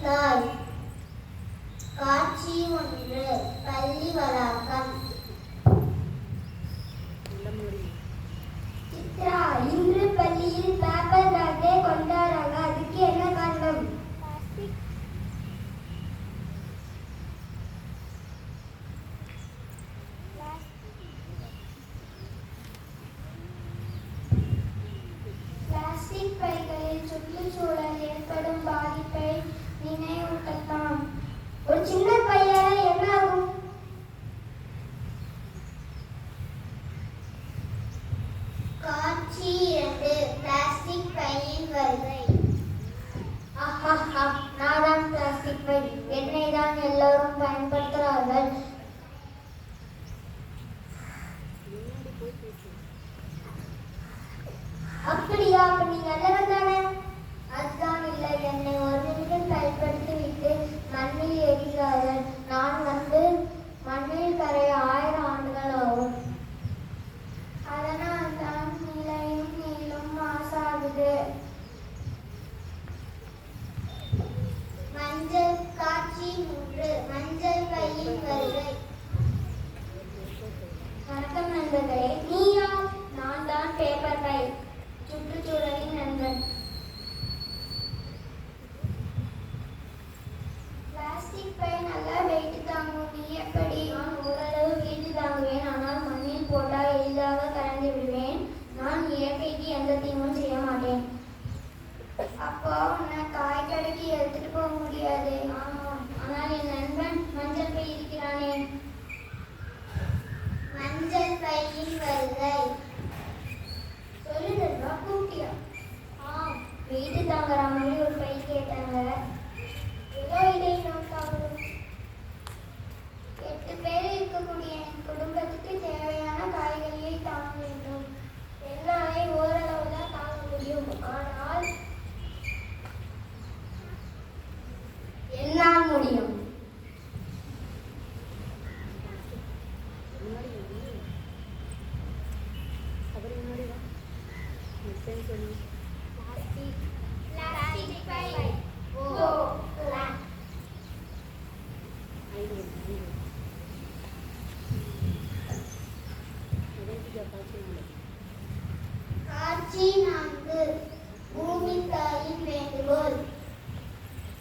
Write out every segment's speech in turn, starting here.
தாய். காட்சி 1. பள்ளி வளாகம். சித்ரா, இன்று பள்ளியில் பேப்பர் பேட்டே கொண்டாடுறாங்க. அதுக்கு என்ன காரணம்? பிளாஸ்டிக் பைகளில் சுற்றுச்சூழல் ஏற்படும் பாதிப்பை நினைவூட்டத்தான். ஒரு சின்ன பையால என்ன ஆகும்? காட்சி 2. பிளாஸ்டிக் பையின் வருகை. நாதான் பிளாஸ்டிக் பை. என்னை தான் எல்லோரும் பயன்படுத்துகிறார்கள். அப்படியா? அப்ப நீ நல்லவன் தானே? அதுதான் இல்லை. என்னை ஒரு நிமிடம் பயன்படுத்தி விட்டு மண்ணில் எரிகிறார்கள். நான் மண்ணில் கரைய 1000 ஆண்டுகள் ஆகும். அதனால் தான் நிலையும் நீளும் மாசாகுது. மஞ்சள். காட்சி 3. மஞ்சள் பையின் வருகை. வணக்கம் நண்பர்களே. நீ யார்? நான் தான் பேப்பர் பை, சுற்றுச்சூழலின் நண்பன். பிளாஸ்டிக் பை நல்லா வெயிட் தாங்கும். நீ எப்படி? நான் ஓரளவு வெயிட் தாங்குவேன். ஆனால் மண்ணில் போட்டால் எளிதாக கலந்து விடுவேன். நான் இயற்கைக்கு எந்த தீங்கும் செய்ய மாட்டேன். அப்போ உன்னை காய்கடைக்கு எடுத்துட்டு போக முடியாது. ஆமாம், ஆனால் என் நண்பன் மஞ்சள் பை இருக்கிறானே. மஞ்சள் பையின் வருகை. சொல்லுடா, கூட்டியா? வீட்டு தாங்குற மாதிரி ஒரு பை கேட்டாங்க. ஏதோ இதை நோக்காகும். 8 பேர் இருக்கக்கூடிய என் குடும்பத்துக்கு தேவையான காய்கறியை தாங்க வேண்டும். என்னாலே ஓரளவு தான் தாங்க முடியும். ஆனால் என்னால் முடியும். பிளாஸ்டிக் பை. காட்சி 4. பூமி தாயின் வேண்டுகோள்.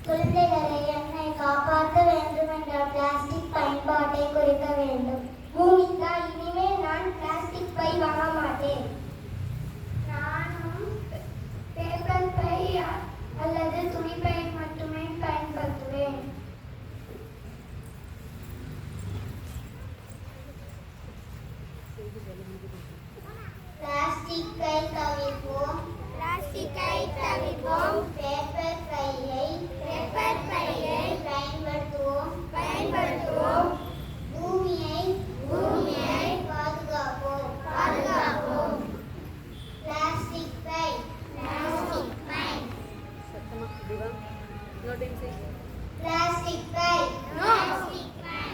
குழந்தைகளை என்னை காப்பாற்ற வேண்டும் என்றால் பிளாஸ்டிக் பயன்பாட்டை குறைக்க வேண்டும். பூமி தாய், இனிமேல் நான் பிளாஸ்டிக் பை வாங்க மாட்டேன். நானும் பேப்பர் பை அல்லது துணிப்பை மட்டுமே பயன்படுத்துவேன். பிளாஸ்டிக்கை தவிர்ப்போம். பேப்பர் பையை பயன்படுத்துவோம். பூமியை பாதுகாப்போம். பிளாஸ்டிக் பை. Plastic by.